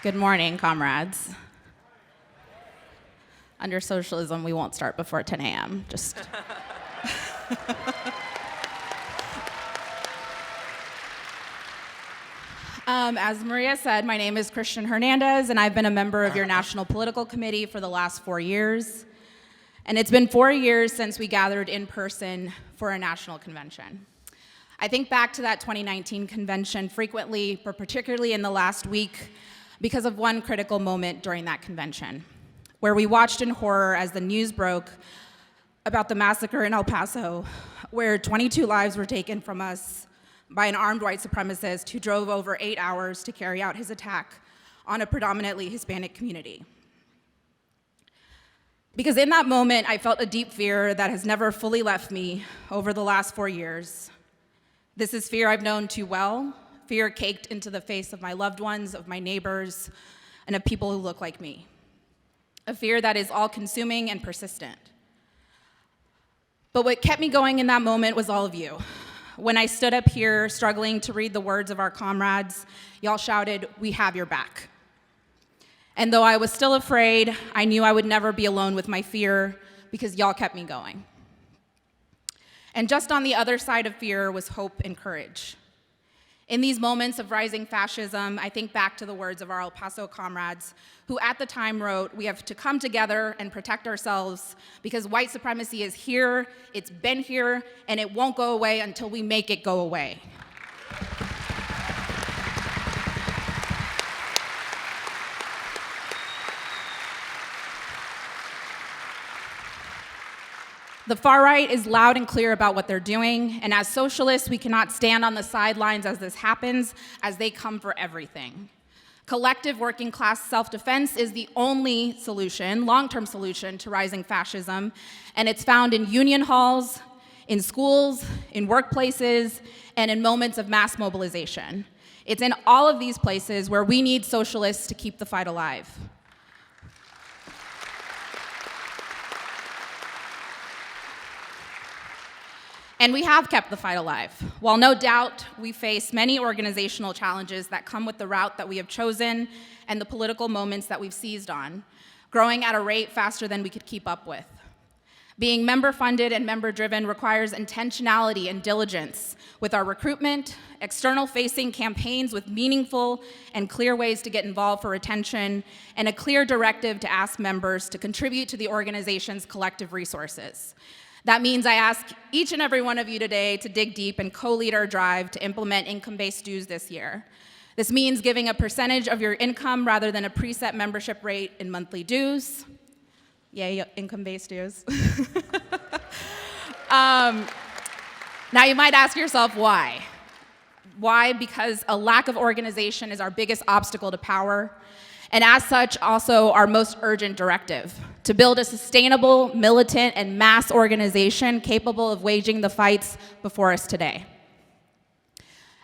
Good morning, comrades. Under socialism, we won't start before 10 a.m. As Maria said, my name is Kristian Hernandez, and I've been a member of your National Political Committee for the last 4 years. And it's been 4 years since we gathered in person for a national convention. I think back to that 2019 convention frequently, but particularly in the last week, because of one critical moment during that convention, where we watched in horror as the news broke about the massacre in El Paso, where 22 lives were taken from us by an armed white supremacist who drove over 8 hours to carry out his attack on a predominantly Hispanic community. Because in that moment, I felt a deep fear that has never fully left me over the last 4 years. This is fear I've known too well, fear caked into the face of my loved ones, of my neighbors, and of people who look like me. A fear that is all-consuming and persistent. But what kept me going in that moment was all of you. When I stood up here struggling to read the words of our comrades, y'all shouted, "We have your back." And though I was still afraid, I knew I would never be alone with my fear because y'all kept me going. And just on the other side of fear was hope and courage. In these moments of rising fascism, I think back to the words of our El Paso comrades who at the time wrote, "We have to come together and protect ourselves because white supremacy is here, it's been here, and it won't go away until we make it go away." The far right is loud and clear about what they're doing, and as socialists, we cannot stand on the sidelines as this happens, as they come for everything. Collective working class self-defense is the only solution, long-term solution to rising fascism, and it's found in union halls, in schools, in workplaces, and in moments of mass mobilization. It's in all of these places where we need socialists to keep the fight alive. And we have kept the fight alive. While no doubt we face many organizational challenges that come with the route that we have chosen and the political moments that we've seized on, growing at a rate faster than we could keep up with. Being member-funded and member-driven requires intentionality and diligence with our recruitment, external-facing campaigns with meaningful and clear ways to get involved for retention, and a clear directive to ask members to contribute to the organization's collective resources. That means I ask each and every one of you today to dig deep and co-lead our drive to implement income-based dues this year. This means giving a percentage of your income rather than a preset membership rate in monthly dues. Yay, income-based dues. Now you might ask yourself why. Why? Because a lack of organization is our biggest obstacle to power, and as such, also our most urgent directive, to build a sustainable, militant, and mass organization capable of waging the fights before us today.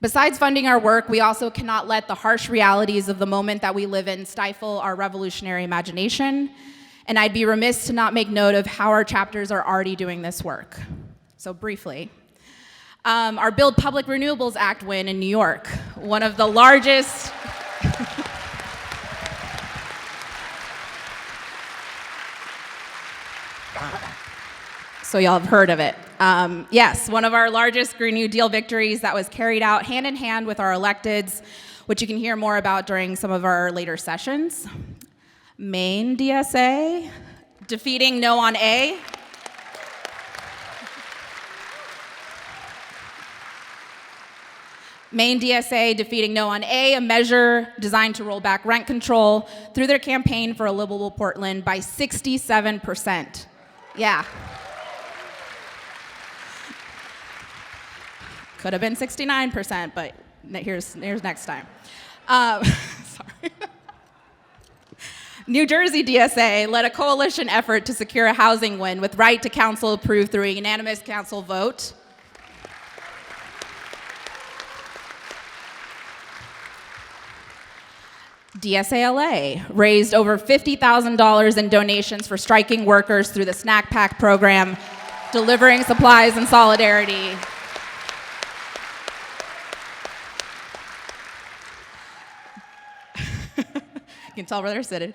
Besides funding our work, we also cannot let the harsh realities of the moment that we live in stifle our revolutionary imagination, and I'd be remiss to not make note of how our chapters are already doing this work. So briefly, our Build Public Renewables Act win in New York, one of the largest So y'all have heard of it. Yes, one of our largest Green New Deal victories that was carried out hand in hand with our electeds, which you can hear more about during some of our later sessions. Maine DSA, defeating No on A. Maine DSA defeating No on A, a measure designed to roll back rent control through their campaign for a livable Portland by 67%. Yeah. Could have been 69%, but here's next time. Sorry. New Jersey DSA led a coalition effort to secure a housing win with right to counsel approved through a unanimous council vote. DSA LA raised over $50,000 in donations for striking workers through the Snack Pack program, delivering supplies and solidarity. can tell where they're sitting.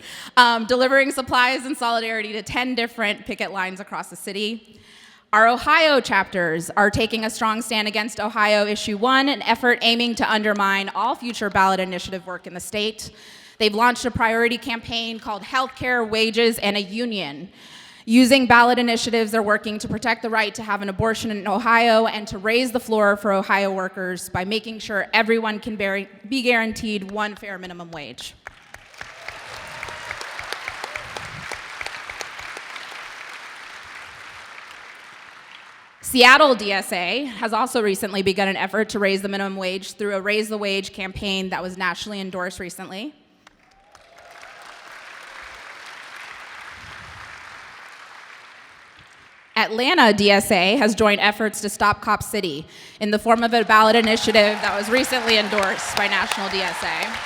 Delivering supplies and solidarity to 10 different picket lines across the city. Our Ohio chapters are taking a strong stand against Ohio Issue 1, an effort aiming to undermine all future ballot initiative work in the state. They've launched a priority campaign called Healthcare, Wages, and a Union. Using ballot initiatives, they're working to protect the right to have an abortion in Ohio and to raise the floor for Ohio workers by making sure everyone can be guaranteed one fair minimum wage. Seattle DSA has also recently begun an effort to raise the minimum wage through a Raise the Wage campaign that was nationally endorsed recently. Atlanta DSA has joined efforts to stop Cop City in the form of a ballot initiative that was recently endorsed by National DSA.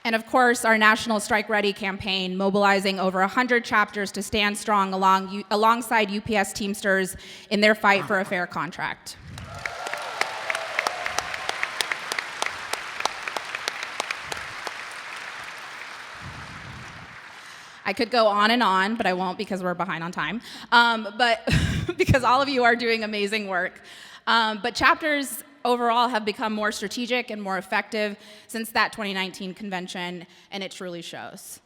And of course, our National Strike Ready campaign, mobilizing over 100 chapters to stand strong alongside UPS Teamsters in their fight for a fair contract. I could go on and on, but I won't because we're behind on time, but because all of you are doing amazing work. But chapters overall have become more strategic and more effective since that 2019 convention, and it truly shows.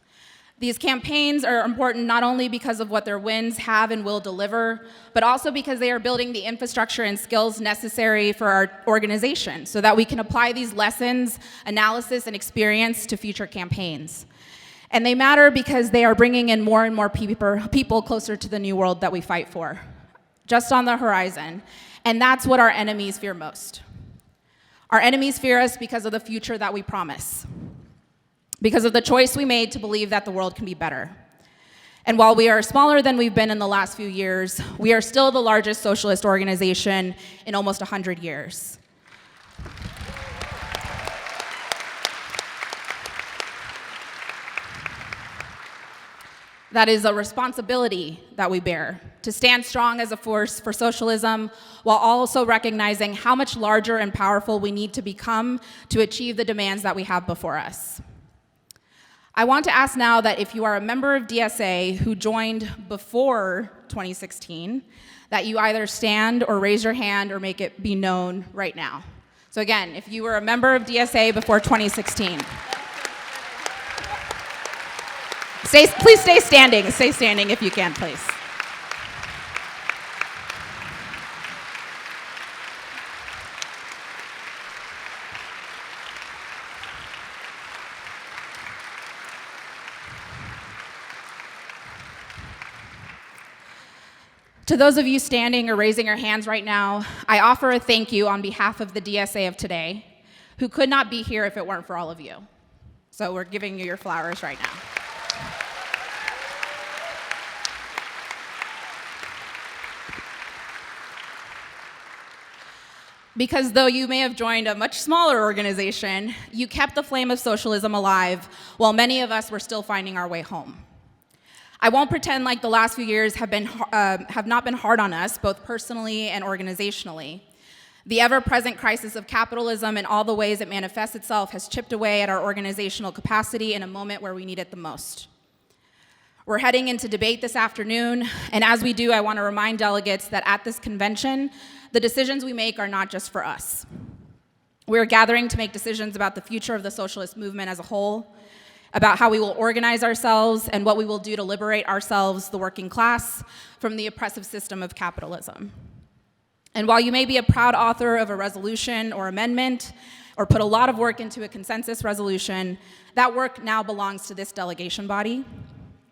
These campaigns are important not only because of what their wins have and will deliver, but also because they are building the infrastructure and skills necessary for our organization so that we can apply these lessons, analysis, and experience to future campaigns. And they matter because they are bringing in more and more people closer to the new world that we fight for, just on the horizon. And that's what our enemies fear most. Our enemies fear us because of the future that we promise, because of the choice we made to believe that the world can be better. And while we are smaller than we've been in the last few years, we are still the largest socialist organization in almost 100 years. That is a responsibility that we bear, to stand strong as a force for socialism while also recognizing how much larger and powerful we need to become to achieve the demands that we have before us. I want to ask now that if you are a member of DSA who joined before 2016, that you either stand or raise your hand or make it be known right now. So again, if you were a member of DSA before 2016. Please stay standing. Stay standing if you can, please. To those of you standing or raising your hands right now, I offer a thank you on behalf of the DSA of today, who could not be here if it weren't for all of you. So we're giving you your flowers right now. Because though you may have joined a much smaller organization, you kept the flame of socialism alive while many of us were still finding our way home. I won't pretend like the last few years have not been hard on us, both personally and organizationally. The ever-present crisis of capitalism and all the ways it manifests itself has chipped away at our organizational capacity in a moment where we need it the most. We're heading into debate this afternoon, and as we do, I want to remind delegates that at this convention, the decisions we make are not just for us. We're gathering to make decisions about the future of the socialist movement as a whole, about how we will organize ourselves and what we will do to liberate ourselves, the working class, from the oppressive system of capitalism. And while you may be a proud author of a resolution or amendment, or put a lot of work into a consensus resolution, that work now belongs to this delegation body.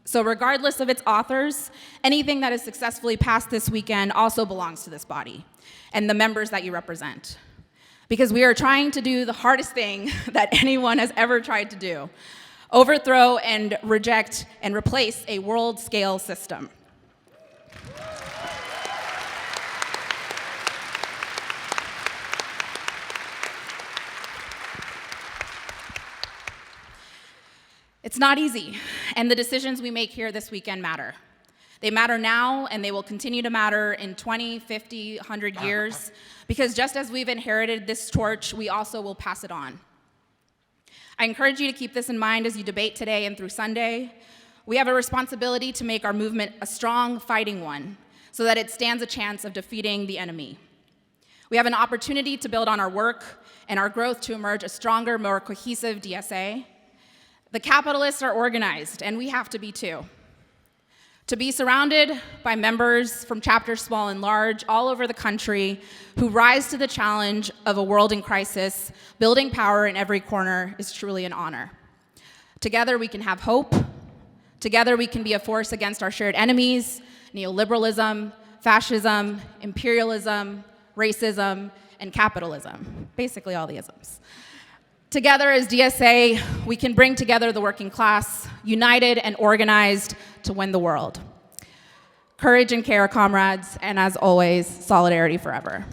So regardless of its authors, anything that is successfully passed this weekend also belongs to this body and the members that you represent. Because we are trying to do the hardest thing that anyone has ever tried to do: overthrow and reject and replace a world-scale system. It's not easy, and the decisions we make here this weekend matter. They matter now, and they will continue to matter in 20, 50, 100 years, because just as we've inherited this torch, we also will pass it on. I encourage you to keep this in mind as you debate today and through Sunday. We have a responsibility to make our movement a strong, fighting one, so that it stands a chance of defeating the enemy. We have an opportunity to build on our work and our growth to emerge a stronger, more cohesive DSA. The capitalists are organized, and we have to be too. To be surrounded by members from chapters small and large all over the country who rise to the challenge of a world in crisis, building power in every corner, is truly an honor. Together we can have hope. Together we can be a force against our shared enemies, neoliberalism, fascism, imperialism, racism, and capitalism, basically all the isms. Together as DSA, we can bring together the working class, united and organized to win the world. Courage and care, comrades, and as always, solidarity forever.